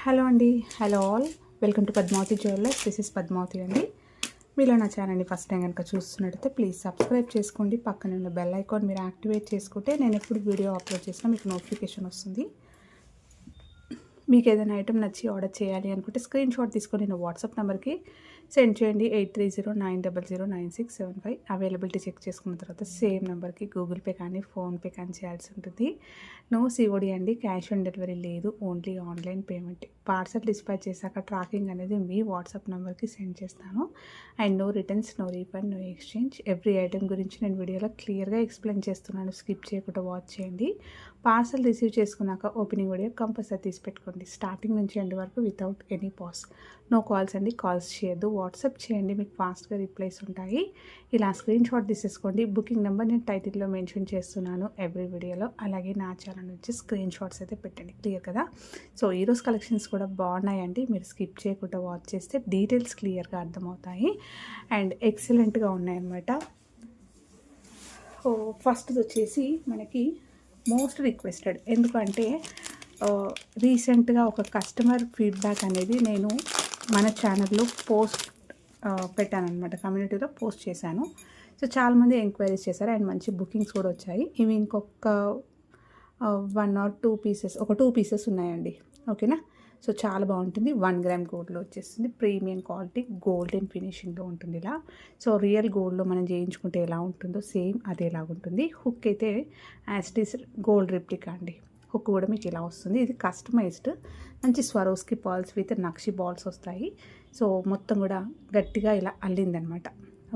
Hello అండి, hello all, welcome to Padmavati jewellers. This is Padmavati అండి. మీలో నా ఛానల్ని ఫస్ట్ టైం కనుక చూస్తున్నట్టయితే ప్లీజ్ సబ్స్క్రైబ్ చేసుకోండి. పక్కన ఉన్న బెల్ ఐకాన్ మీరు యాక్టివేట్ చేసుకుంటే నేను ఎప్పుడు వీడియో అప్లోడ్ చేసినా మీకు నోటిఫికేషన్ వస్తుంది. మీకు ఏదైనా ఐటమ్ నచ్చి ఆర్డర్ చేయాలి అనుకుంటే స్క్రీన్ షాట్ తీసుకొని నేను వాట్సాప్ నెంబర్కి సెండ్ చేయండి. 8309009675. అవైలబిలిటీ చెక్ చేసుకున్న తర్వాత సేమ్ నెంబర్కి గూగుల్ పే కానీ ఫోన్పే కానీ చేయాల్సి ఉంటుంది. నో సిఓడి అండి, క్యాష్ ఆన్ డెలివరీ లేదు, only online payment. Parcel dispatch చేశాక ట్రాకింగ్ అనేది మీ వాట్సాప్ నెంబర్కి సెండ్ చేస్తాను. And no returns, no refund, no exchange. Every item గురించి నేను వీడియోలో క్లియర్గా ఎక్స్ప్లెయిన్ చేస్తున్నాను. స్కిప్ చేయకుండా వాచ్ చేయండి. పార్సల్ రిసీవ్ చేసుకున్నాక ఓపెనింగ్ వీడియో కంపల్సరీ తీసి పెట్టుకోండి, స్టార్టింగ్ నుంచి ఎండ్ వరకు without any pause. No calls అండి, కాల్స్ చేయొద్దు, వాట్సాప్ చేయండి, మీకు ఫాస్ట్గా రిప్లైస్ ఉంటాయి. ఇలా స్క్రీన్ షాట్ తీసేసుకోండి. బుకింగ్ నెంబర్ నేను టైటిల్లో మెన్షన్ చేస్తున్నాను ఎవ్రీ వీడియోలో. అలాగే నా ఛానల్ నుంచి స్క్రీన్ షాట్స్ అయితే పెట్టండి. క్లియర్ కదా? సో ఈరోజు కలెక్షన్స్ కూడా బాగున్నాయండి. మీరు స్కిప్ చేయకుండా వాచ్ చేస్తే డీటెయిల్స్ క్లియర్గా అర్థమవుతాయి అండ్ ఎక్సలెంట్గా ఉన్నాయన్నమాట. ఫస్ట్ది వచ్చేసి మనకి మోస్ట్ రిక్వెస్టెడ్, ఎందుకంటే రీసెంట్గా ఒక కస్టమర్ ఫీడ్బ్యాక్ అనేది నేను మన ఛానల్లో పోస్ట్ పెట్టానమాట, కమ్యూనిటీలో పోస్ట్ చేశాను. సో చాలామంది ఎంక్వైరీస్ చేశారు అండ్ మంచి బుకింగ్స్ కూడా వచ్చాయి. ఇవి ఇంకొక 1 or 2 పీసెస్, ఒక 2 పీసెస్ ఉన్నాయండి. ఓకేనా? సో చాలా బాగుంటుంది. 1 గ్రామ్ గోల్డ్లో వచ్చేస్తుంది. ప్రీమియం క్వాలిటీ గోల్డెన్ ఫినిషింగ్లో ఉంటుంది ఇలా. సో రియల్ గోల్డ్లో మనం చేయించుకుంటే ఎలా ఉంటుందో సేమ్ అదేలాగా ఉంటుంది. హుక్ అయితే యాస్టీస్ గోల్డ్ రిప్లికా అండి. హుక్ కూడా మీకు ఇలా వస్తుంది. ఇది కస్టమైజ్డ్, మంచి Swarovski balls with nakshi balls వస్తాయి. సో మొత్తం కూడా గట్టిగా ఇలా అల్లిందనమాట.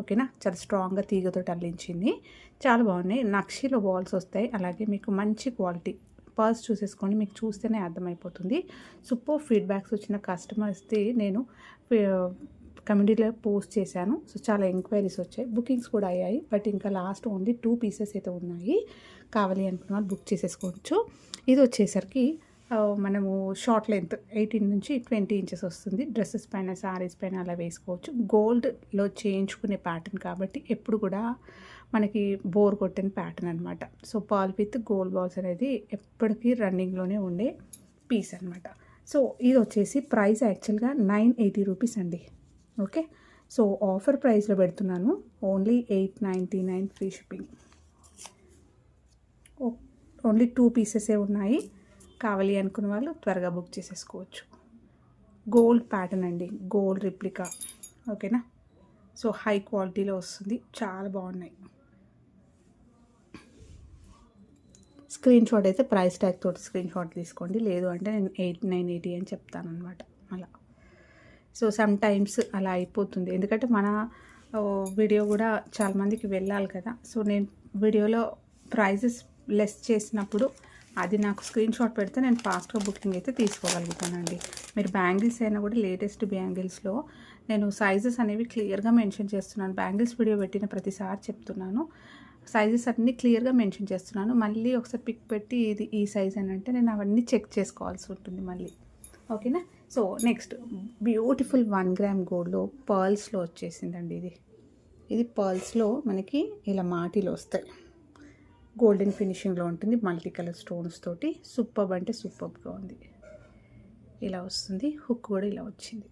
ఓకేనా? చాలా స్ట్రాంగ్గా తీగతో అల్లించింది. చాలా బాగున్నాయి. నక్షిలో బాల్స్ వస్తాయి. అలాగే మీకు మంచి క్వాలిటీ. పర్స్ చూసేసుకోండి, మీకు చూస్తేనే అర్థమైపోతుంది. సూపర్ ఫీడ్బ్యాక్స్ వచ్చిన కస్టమర్స్ది నేను కమ్యూనిటీలో పోస్ట్ చేశాను. సో చాలా ఎంక్వైరీస్ వచ్చాయి, బుకింగ్స్ కూడా అయ్యాయి. బట్ ఇంకా లాస్ట్ ఓన్లీ 2 పీసెస్ అయితే ఉన్నాయి. కావాలి అనుకున్న వాళ్ళు బుక్ చేసేసుకోవచ్చు. ఇది వచ్చేసరికి మనము షార్ట్ లెంత్ 18 నుంచి 20 ఇంచెస్ వస్తుంది. డ్రెస్సెస్ పైన, సారీస్ పైన అలా వేసుకోవచ్చు. గోల్డ్లో చేయించుకునే ప్యాటర్న్ కాబట్టి ఎప్పుడు కూడా మనకి బోర్ కొట్టిన ప్యాటర్న్ అనమాట. So pearl with gold balls అనేది ఎప్పటికీ రన్నింగ్లోనే ఉండే పీస్ అనమాట. సో ఇది వచ్చేసి ప్రైస్ యాక్చువల్గా 980 రూపీస్ అండి. ఓకే, సో ఆఫర్ ప్రైస్లో పెడుతున్నాను. Only 899 free shipping. ఓన్లీ 2 పీసెసే ఉన్నాయి. కావాలి అనుకున్న వాళ్ళు త్వరగా బుక్ చేసేసుకోవచ్చు. గోల్డ్ ప్యాటర్న్ అండి, గోల్డ్ రిప్లికా. ఓకేనా? సో హై క్వాలిటీలో వస్తుంది, చాలా బాగున్నాయి. స్క్రీన్ షాట్ అయితే ప్రైస్ ట్యాగ్ తోటి స్క్రీన్ షాట్ తీసుకోండి, లేదు అంటే నేను 980 అని చెప్తాను అనమాట. అలా సో సమ్ టైమ్స్ అలా అయిపోతుంది, ఎందుకంటే మన వీడియో కూడా చాలామందికి వెళ్ళాలి కదా. సో నేను వీడియోలో ప్రైజెస్ లెస్ చేసినప్పుడు అది నాకు స్క్రీన్ షాట్ పెడితే నేను ఫాస్ట్గా బుకింగ్ అయితే తీసుకోగలుగుతానండి. మీరు బ్యాంగిల్స్ అయినా కూడా లేటెస్ట్ బ్యాంగిల్స్లో నేను సైజెస్ అనేవి క్లియర్గా మెన్షన్ చేస్తున్నాను. బ్యాంగిల్స్ వీడియో పెట్టిన ప్రతిసారి చెప్తున్నాను, సైజెస్ అన్నీ క్లియర్గా మెన్షన్ చేస్తున్నాను. మళ్ళీ ఒకసారి పిక్ పెట్టి ఇది ఈ సైజ్ అని అంటే నేను అవన్నీ చెక్ చేసుకోవాల్సి ఉంటుంది మళ్ళీ. ఓకేనా? సో నెక్స్ట్ బ్యూటిఫుల్ 1 గ్రామ్ గోల్డ్లో పర్ల్స్లో వచ్చేసిందండి. ఇది పర్ల్స్లో మనకి ఇలా మాటిలో వస్తాయి. గోల్డెన్ ఫినిషింగ్లో ఉంటుంది, మల్టీ కలర్ స్టోన్స్ తోటి. సూపర్బ్ అంటే సూపర్బ్గా ఉంది. ఇలా వస్తుంది. హుక్ కూడా ఇలా వచ్చింది.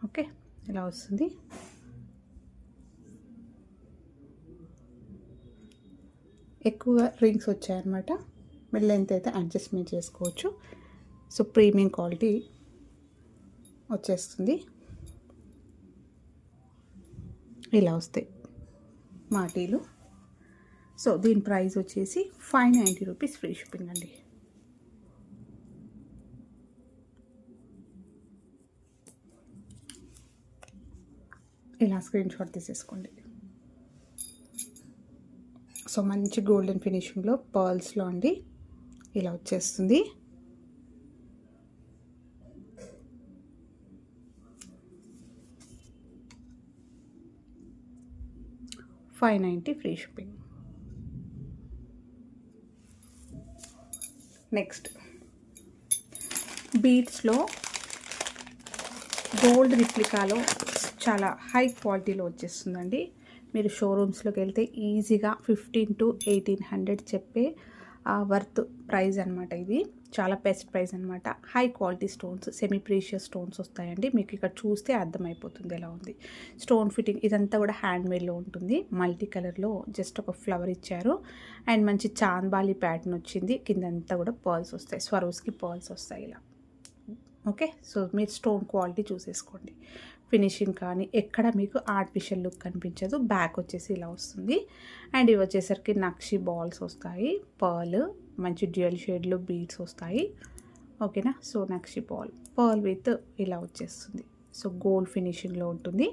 ఓకే, ఇలా వస్తుంది. ఎక్కువగా రింగ్స్ వచ్చాయన్నమాట. మిడ్ లెంత్ అయితే అడ్జస్ట్మెంట్ చేసుకోవచ్చు. సో ప్రీమియం క్వాలిటీ వచ్చేస్తుంది. ఇలా వస్తాయి మాటీలు. సో దీని ప్రైస్ వచ్చేసి 590 రూపీస్ ఫ్రీ షిప్పింగ్ అండి. ఇలా స్క్రీన్ షాట్ తీసేసుకోండి. సో మంచి గోల్డెన్ ఫినిషింగ్లో పర్ల్స్లో అండి, ఇలా వచ్చేస్తుంది. $590 ఫ్రీ షిప్పింగ్. నెక్స్ట్ బీడ్స్లో గోల్డ్ రిప్లికాలో చాలా హై క్వాలిటీలో వచ్చేస్తుందండి. మీరు షోరూమ్స్లోకి వెళ్తే ఈజీగా 1500 to 1800 చెప్పే వర్త్ ప్రైస్ అనమాట. ఇది చాలా బెస్ట్ ప్రైస్ అనమాట. High quality stones, semi precious stones వస్తాయండి. మీకు ఇక్కడ చూస్తే అర్థమైపోతుంది ఎలా ఉంది. స్టోన్ ఫిట్టింగ్ ఇదంతా కూడా హ్యాండ్మేడ్లో ఉంటుంది. మల్టీ కలర్లో జస్ట్ ఒక ఫ్లవర్ ఇచ్చారు. అండ్ మంచి చాంద్బాలి ప్యాటర్న్ వచ్చింది. కిందంతా కూడా పర్ల్స్ వస్తాయి, స్వరోస్కి పర్ల్స్ వస్తాయి ఇలా. ఓకే, సో మీరు స్టోన్ క్వాలిటీ చూసేసుకోండి. ఫినిషింగ్ కానీ ఎక్కడ మీకు ఆర్టిఫిషియల్ లుక్ కనిపించదు. బ్యాక్ వచ్చేసి ఇలా వస్తుంది. అండ్ ఇవి వచ్చేసరికి నక్షి బాల్స్ వస్తాయి, పర్ల్ మంచి డ్యూయల్ షేడ్లో బీడ్స్ వస్తాయి. ఓకేనా, సో నక్షి పర్ల్ విత్ ఇలా వచ్చేస్తుంది. సో గోల్డ్ ఫినిషింగ్లో ఉంటుంది.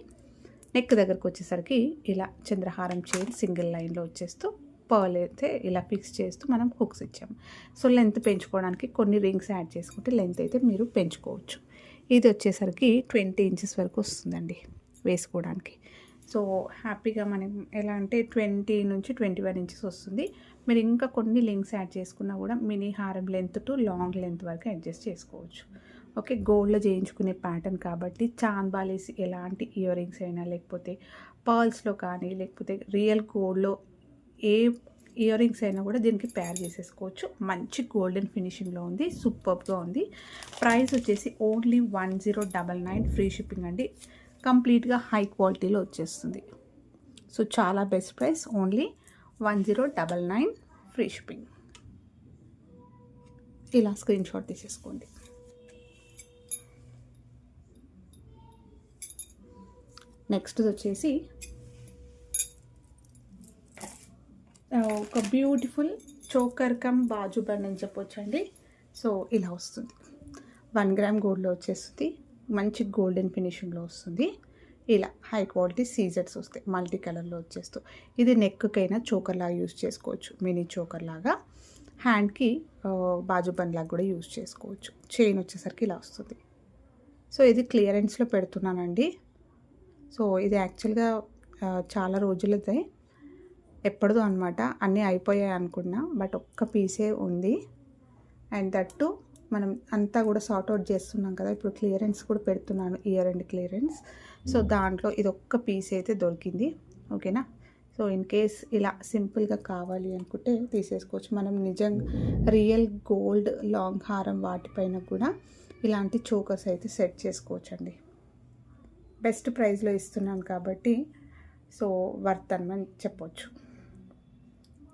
నెక్ దగ్గరకు వచ్చేసరికి ఇలా చంద్రహారం చైన్ సింగిల్ లైన్లో వచ్చేస్తూ పర్ల్ అయితే ఇలా ఫిక్స్ చేస్తూ మనం హుక్స్ ఇచ్చాము. సో లెంత్ పెంచుకోవడానికి కొన్ని రింగ్స్ యాడ్ చేసుకుంటే లెంత్ అయితే మీరు పెంచుకోవచ్చు. ఇది వచ్చేసరికి 20 ఇంచెస్ వరకు వస్తుందండి వేసుకోవడానికి. సో హ్యాపీగా మనం ఎలా అంటే 20 నుంచి 21 ఇంచెస్ వస్తుంది. మీరు ఇంకా కొన్ని లింక్స్ యాడ్ చేసుకున్నా కూడా మినీ హారం లెంత్ టు లాంగ్ లెంత్ వరకు అడ్జస్ట్ చేసుకోవచ్చు. ఓకే, గోల్డ్లో చేయించుకునే ప్యాటర్న్ కాబట్టి చాంద్బాలీస్ ఎలాంటి ఇయర్ రింగ్స్ అయినా లేకపోతే పర్ల్స్లో కానీ లేకపోతే రియల్ గోల్డ్లో ఏ ఇయర్ రింగ్స్ అయినా కూడా దీనికి పేర్ చేసేసుకోవచ్చు. మంచి గోల్డెన్ ఫినిషింగ్లో ఉంది, సూపర్గా ఉంది. ప్రైస్ వచ్చేసి ఓన్లీ 1099 ఫ్రీ షిప్పింగ్ అండి. కంప్లీట్గా హై క్వాలిటీలో వచ్చేస్తుంది. సో చాలా best price, only 1099 free shipping. ఇలా స్క్రీన్ షాట్ తీసేసుకోండి. నెక్స్ట్ వచ్చేసి ఒక బ్యూటిఫుల్ చోకర్ కమ్ బాజు బండ్ అని చెప్పొచ్చు అండి. సో ఇలా వస్తుంది. 1 గ్రామ్ గోల్డ్లో వచ్చేస్తుంది. మంచి గోల్డెన్ ఫినిషింగ్లో వస్తుంది. ఇలా హై క్వాలిటీ సీజెట్స్ వస్తాయి, మల్టీ కలర్లో వచ్చేస్తూ. ఇది నెక్కకైనా చోకర్ లాగా యూజ్ చేసుకోవచ్చు, మినీ చోకర్ లాగా. హ్యాండ్కి బాజు బండ్ లాగా కూడా యూజ్ చేసుకోవచ్చు. చైన్ వచ్చేసరికి ఇలా వస్తుంది. సో ఇది క్లియరెన్స్లో పెడుతున్నానండి. సో ఇది యాక్చువల్గా చాలా రోజులదే, ఎప్పటిదో అనమాట. అన్నీ అయిపోయాయి అనుకున్నా, బట్ ఒక్క పీసే ఉంది. అండ్ దట్టు మనం అంతా కూడా సార్ట్అవుట్ చేస్తున్నాం కదా, ఇప్పుడు క్లియరెన్స్ కూడా పెడుతున్నాను, ఇయర్ అండ్ క్లియరెన్స్. సో దాంట్లో ఇది ఒక్క పీస్ అయితే దొరికింది. ఓకేనా, సో ఇన్ కేస్ ఇలా సింపుల్గా కావాలి అనుకుంటే తీసేసుకోవచ్చు. మనం నిజంగా రియల్ గోల్డ్ లాంగ్ హారం వాటిపైన కూడా ఇలాంటి చోకర్స్ అయితే సెట్ చేసుకోవచ్చండి. బెస్ట్ ప్రైస్లో ఇస్తున్నాను కాబట్టి సో వర్త్ అని చెప్పొచ్చు.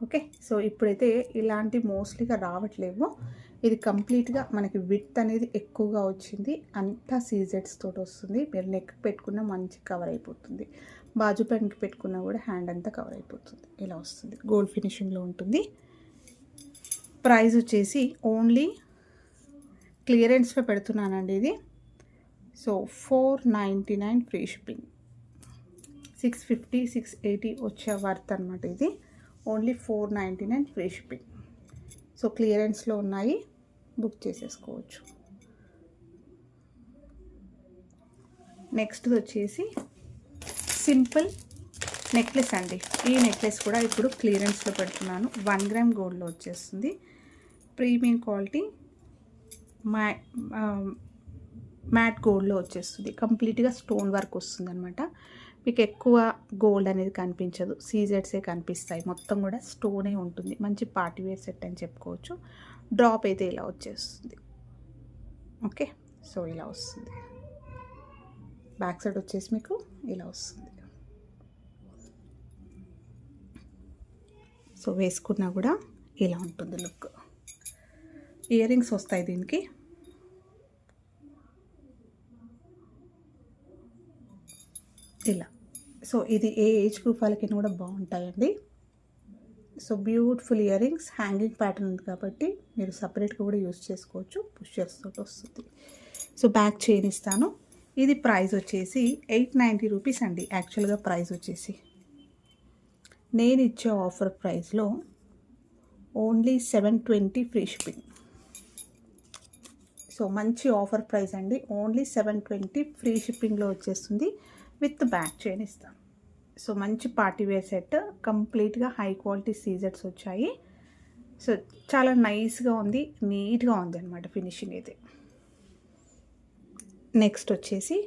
ఓకే, సో ఇప్పుడైతే ఇలాంటి మోస్ట్లీగా రావట్లేవు. ఇది కంప్లీట్గా మనకి విడ్త్ అనేది ఎక్కువగా వచ్చింది. అంతా సీజెట్స్ తోటి వస్తుంది. మీరు నెక్ పెట్టుకున్న మంచి కవర్ అయిపోతుంది. బాజు పెన్కి పెట్టుకున్నా కూడా హ్యాండ్ అంతా కవర్ అయిపోతుంది. ఇలా వస్తుంది, గోల్డ్ ఫినిషింగ్లో ఉంటుంది. ప్రైస్ వచ్చేసి ఓన్లీ క్లియరెన్స్లో పెడుతున్నానండి ఇది. So 499 free shipping. 650 680 వచ్చే వర్త్ అనమాట ఇది. Only 499 free shipping. సో క్లియరెన్స్లో ఉన్నాయి, బుక్ చేసేసుకోవచ్చు. నెక్స్ట్ వచ్చేసి సింపుల్ నెక్లెస్ అండి. ఈ నెక్లెస్ కూడా ఇప్పుడు క్లియరెన్స్లో పెడుతున్నాను. 1 గ్రామ్ గోల్డ్లో వచ్చేస్తుంది. ప్రీమియం క్వాలిటీ మ్యాట్ గోల్డ్లో వచ్చేస్తుంది. కంప్లీట్గా స్టోన్ వర్క్ వస్తుంది అనమాట. మీకు ఎక్కువ గోల్డ్ అనేది కనిపించదు, సీజెట్సే కనిపిస్తాయి. మొత్తం కూడా స్టోనే ఉంటుంది. మంచి పార్టీవేర్ సెట్ అని చెప్పుకోవచ్చు. డ్రాప్ అయితే ఇలా వచ్చేస్తుంది. ఓకే, సో ఇలా వస్తుంది. బ్యాక్ సైడ్ వచ్చేసి మీకు ఇలా వస్తుంది. సో వేసుకున్నా కూడా ఇలా ఉంటుంది లుక్. ఇయర్ రింగ్స్ వస్తాయి దీనికి. ఇలా. సో ఇది ఏ ఏజ్ గ్రూప్ వాళ్ళకైనా కూడా బాగుంటాయండి. So beautiful ear rings, hanging pattern ఉంది కాబట్టి మీరు సపరేట్గా కూడా యూజ్ చేసుకోవచ్చు. పుషర్స్ తోటి వస్తుంది. సో బ్యాక్ చైన్ ఇస్తాను. ఇది ప్రైస్ వచ్చేసి 890 రూపీస్ అండి. యాక్చువల్గా ప్రైస్ వచ్చేసి నేను ఇచ్చే ఆఫర్ ప్రైస్లో ఓన్లీ 720 ఫ్రీ షిప్పింగ్. సో మంచి ఆఫర్ ప్రైస్ అండి. ఓన్లీ 720 ఫ్రీ షిప్పింగ్లో వచ్చేస్తుంది. విత్ బ్యాక్ చైన్ ఇస్తాం. సో మంచి పార్టీవేర్ సెట్, కంప్లీట్గా హై క్వాలిటీ సీజెట్స్ వచ్చాయి. సో చాలా నైస్గా ఉంది, నీట్గా ఉంది అనమాట ఫినిషింగ్ అయితే. నెక్స్ట్ వచ్చేసి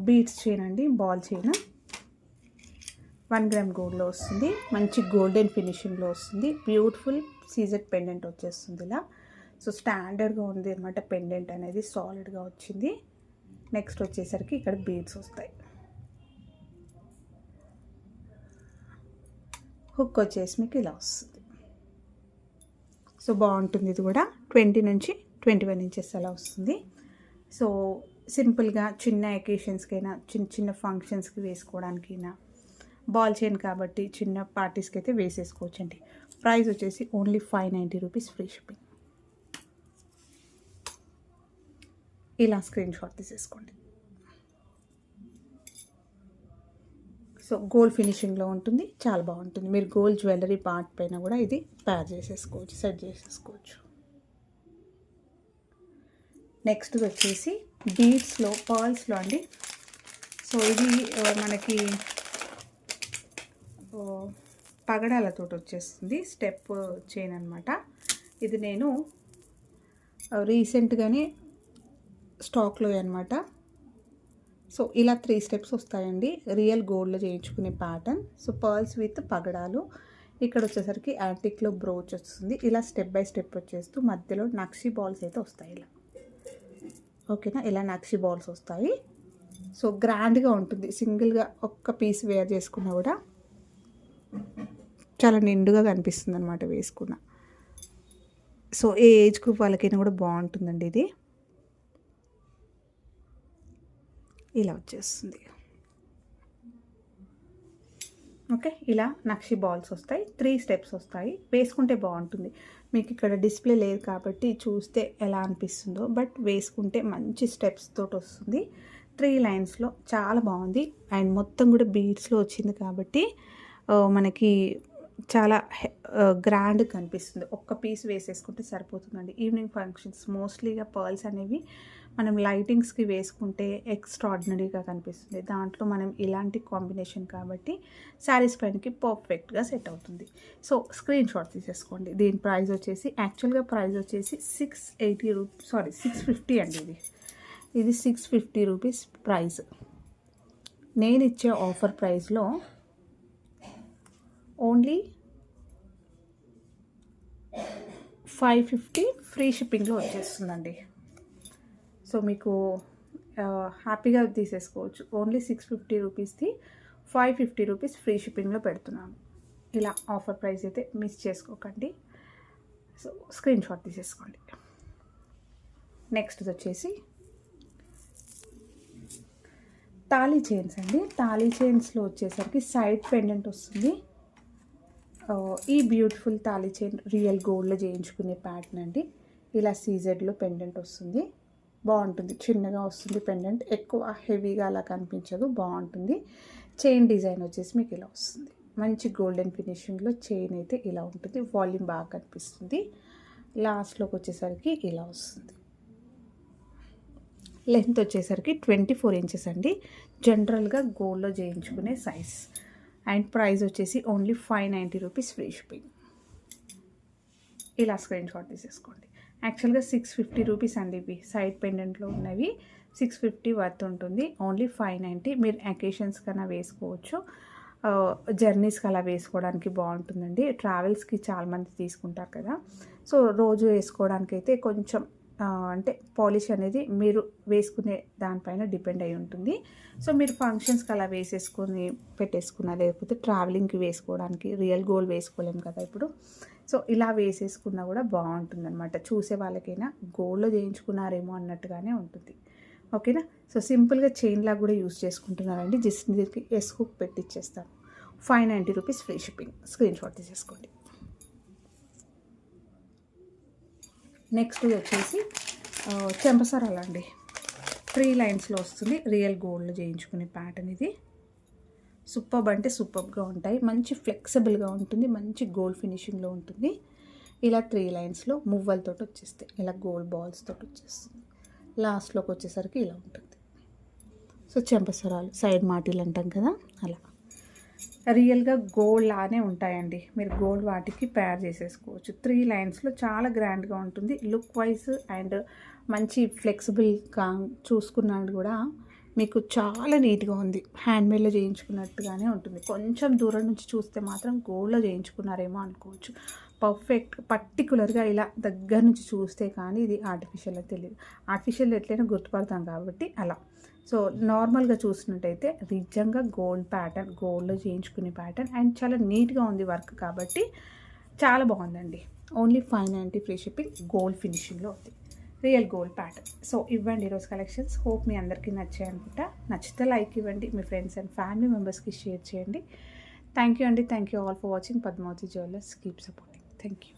బీడ్స్ చైన్ అండి, బాల్ చైన్. 1 గ్రామ్ గోల్డ్లో వస్తుంది. మంచి గోల్డెన్ ఫినిషింగ్లో వస్తుంది. బ్యూటిఫుల్ సీజెట్ పెండెంట్ వచ్చేస్తుంది ఇలా. సో స్టాండర్డ్గా ఉంది అనమాట. పెండెంట్ అనేది సాలిడ్గా వచ్చింది. నెక్స్ట్ వచ్చేసరికి ఇక్కడ బీడ్స్ వస్తాయి. హుక్ వచ్చేసి మీకు ఇలా వస్తుంది. సో బాగుంటుంది. ఇది కూడా 20 నుంచి 21 ఇంచెస్ అలా వస్తుంది. సో సింపుల్గా చిన్న ఎకేషన్స్కైనా చిన్న చిన్న ఫంక్షన్స్కి వేసుకోవడానికైనా బాల్ చైన్ కాబట్టి చిన్న పార్టీస్కి అయితే వేసేసుకోవచ్చండి. ప్రైస్ వచ్చేసి ఓన్లీ 590 రూపీస్ ఫ్రీ షిప్పింగ్. ఇలా స్క్రీన్ షాట్ తీసేసుకోండి. సో గోల్డ్ ఫినిషింగ్లో ఉంటుంది, చాలా బాగుంటుంది. మీరు గోల్డ్ జ్యువెలరీ పార్ట్ పైన కూడా ఇది ప్యార్ చేసేసుకోవచ్చు, సెట్ చేసేసుకోవచ్చు. నెక్స్ట్ వచ్చేసి బీడ్స్లో పర్ల్స్లో అండి. సో ఇది మనకి పగడాలతో వచ్చేస్తుంది, స్టెప్ చైన్ అనమాట. ఇది నేను రీసెంట్గానే స్టాక్లో అనమాట. సో ఇలా 3 స్టెప్స్ వస్తాయండి, రియల్ గోల్డ్లో చేయించుకునే ప్యాటర్న్. సో పర్ల్స్ విత్ పగడాలు. ఇక్కడ వచ్చేసరికి యాంటిక్లో బ్రోచ్ వస్తుంది. ఇలా స్టెప్ బై స్టెప్ వచ్చేస్తూ మధ్యలో నక్షి బాల్స్ అయితే వస్తాయి ఇలా. ఓకేనా, ఇలా నక్షి బాల్స్ వస్తాయి. సో గ్రాండ్గా ఉంటుంది. సింగిల్గా ఒక్క పీస్ వేర్ చేసుకున్నా కూడా చాలా నిండుగా కనిపిస్తుంది అనమాట వేసుకున్న. సో ఏ ఏజ్ గ్రూప్ వాళ్ళకైనా కూడా బాగుంటుందండి ఇది. ఇలా వచ్చేస్తుంది. ఓకే, ఇలా నక్షి బాల్స్ వస్తాయి. 3 స్టెప్స్ వస్తాయి. వేసుకుంటే బాగుంటుంది. మీకు ఇక్కడ డిస్ప్లే లేదు కాబట్టి చూస్తే ఎలా అనిపిస్తుందో, బట్ వేసుకుంటే మంచి స్టెప్స్ తోటి వస్తుంది. 3 లైన్స్లో చాలా బాగుంది. అండ్ మొత్తం కూడా బీడ్స్లో వచ్చింది కాబట్టి మనకి చాలా గ్రాండ్ కనిపిస్తుంది. ఒక్క పీస్ వేసేసుకుంటే సరిపోతుందండి. ఈవినింగ్ ఫంక్షన్స్ మోస్ట్లీగా పర్ల్స్ అనేవి మనం లైటింగ్స్కి వేసుకుంటే ఎక్స్ట్రాడినరీగా కనిపిస్తుంది. దాంట్లో మనం ఇలాంటి కాంబినేషన్ కాబట్టి శారీస్ పైనకి పర్ఫెక్ట్గా సెట్ అవుతుంది. సో స్క్రీన్ షాట్ తీసేసుకోండి. దీని ప్రైస్ వచ్చేసి యాక్చువల్గా ప్రైస్ వచ్చేసి 650 అండి. ఇది 650 రూపీస్ ప్రైస్. నేను ఇచ్చే ఆఫర్ ప్రైస్లో ఓన్లీ 550 ఫ్రీ షిప్పింగ్లో వచ్చేస్తుందండి. సో మీకు హ్యాపీగా తీసేసుకోవచ్చు. ఓన్లీ 650 రూపీస్ది 550 రూపీస్ ఫ్రీ షిప్పింగ్లో పెడుతున్నాను. ఇలా ఆఫర్ ప్రైస్ అయితే మిస్ చేసుకోకండి. సో స్క్రీన్ షాట్ తీసేసుకోండి. నెక్స్ట్ వచ్చేసి తాళీ చైన్స్ అండి. తాళీ చైన్స్లో వచ్చేసరికి సైడ్ పెండెంట్ వస్తుంది. ఈ బ్యూటిఫుల్ తాళీ చైన్ రియల్ గోల్డ్లో చేయించుకునే ప్యాటర్న్ అండి. ఇలా సీజెడ్లో పెండెంట్ వస్తుంది, బాగుంటుంది. చిన్నగా వస్తుంది పెండెంట్, ఎక్కువ హెవీగా అలా కనిపించదు, బాగుంటుంది. చైన్ డిజైన్ వచ్చేసి మీకు ఇలా వస్తుంది. మంచి గోల్డెన్ ఫినిషింగ్లో చైన్ అయితే ఇలా ఉంటుంది. వాల్యూమ్ బాగా కనిపిస్తుంది. లాస్ట్లోకి వచ్చేసరికి ఇలా వస్తుంది. లెంత్ వచ్చేసరికి 24 ఇంచెస్ అండి. జనరల్గా గోల్డ్లో చేయించుకునే సైజ్. అండ్ ప్రైస్ వచ్చేసి ఓన్లీ 590 రూపీస్ ఫ్రీ షిప్పింగ్. ఇలా స్క్రీన్ షాట్ తీసేసుకోండి. యాక్చువల్గా 650 రూపీస్ అండి. ఇవి సైడ్ పెండెంట్లో ఉన్నవి 650 వర్త్ ఉంటుంది. ఓన్లీ 590. మీరు అకేషన్స్ కన్నా వేసుకోవచ్చు, జర్నీస్కి అలా వేసుకోవడానికి బాగుంటుందండి. ట్రావెల్స్కి చాలామంది తీసుకుంటారు కదా. సో రోజు వేసుకోవడానికి అయితే కొంచెం అంటే పాలిష్ అనేది మీరు వేసుకునే దానిపైన డిపెండ్ అయి ఉంటుంది. సో మీరు ఫంక్షన్స్కి అలా వేసేసుకొని పెట్టేసుకున్నా, లేకపోతే ట్రావెలింగ్కి వేసుకోవడానికి, రియల్ గోల్డ్ వేసుకోలేము కదా ఇప్పుడు. సో ఇలా వేసేసుకున్నా కూడా బాగుంటుంది అనమాట. చూసే వాళ్ళకైనా గోల్డ్లో చేయించుకున్నారేమో అన్నట్టుగానే ఉంటుంది. ఓకేనా. సో సింపుల్గా చైన్లా కూడా యూస్ చేసుకుంటున్నారండి. జస్ట్ దీనికి ఎస్ హుక్ పెట్టిచ్చేస్తాను. 590 rupees free shipping. Screen shot తీసేసుకోండి. నెక్స్ట్ వచ్చేసి చెంపసరాలండి. 3 లైన్స్లో వస్తుంది. రియల్ గోల్డ్లో చేయించుకునే ప్యాటర్న్ ఇది. సూపర్బ్ అంటే సూపర్బ్గా ఉంటాయి. మంచి ఫ్లెక్సిబుల్గా ఉంటుంది, మంచి గోల్డ్ ఫినిషింగ్లో ఉంటుంది. ఇలా 3 లైన్స్లో మువ్వలతో వచ్చేస్తాయి. ఇలా గోల్డ్ బాల్స్ తోటి వచ్చేస్తుంది. లాస్ట్లోకి వచ్చేసరికి ఇలా ఉంటుంది. సో చెంపసరాలు సైడ్ మాటీలు అంటాం కదా, అలా రియల్గా గోల్డ్ లానే ఉంటాయండి. మీరు గోల్డ్ వాటికి పేర్ చేసేసుకోవచ్చు. 3 లైన్స్లో చాలా గ్రాండ్గా ఉంటుంది. లుక్ వైజ్ అండ్ మంచి ఫ్లెక్సిబుల్గా చూసుకున్నాడు కూడా మీకు చాలా నీట్గా ఉంది. హ్యాండ్మేడ్లో చేయించుకున్నట్టుగానే ఉంటుంది. కొంచెం దూరం నుంచి చూస్తే మాత్రం గోల్డ్లో చేయించుకున్నారేమో అనుకోవచ్చు. పర్ఫెక్ట్ పర్టికులర్గా ఇలా దగ్గర నుంచి చూస్తే కానీ ఇది ఆర్టిఫిషియల్ తెలియదు. ఆర్టిఫిషియల్ ఎట్లయినా గుర్తుపడతాం కాబట్టి అలా. సో నార్మల్గా చూసినట్టయితే నిజంగా గోల్డ్ ప్యాటర్న్, గోల్డ్లో చేయించుకునే ప్యాటర్న్ అండ్ చాలా నీట్గా ఉంది వర్క్ కాబట్టి చాలా బాగుందండి. ఓన్లీ 590 ఫ్రీ షిప్పింగ్, గోల్డ్ ఫినిషింగ్లో ఉంది, రియల్ గోల్డ్ ప్యాటర్న్. సో ఇవ్వండి ఈరోజు కలెక్షన్స్. హోప్ మీ అందరికీ నచ్చాయి అనుకుంటా. నచ్చితే లైక్ ఇవ్వండి, మీ ఫ్రెండ్స్ అండ్ ఫ్యామిలీ మెంబర్స్కి షేర్ చేయండి. థ్యాంక్ యూ అండి. Thank you all for watching Padmavati jewellers. Keep supporting. Thank you.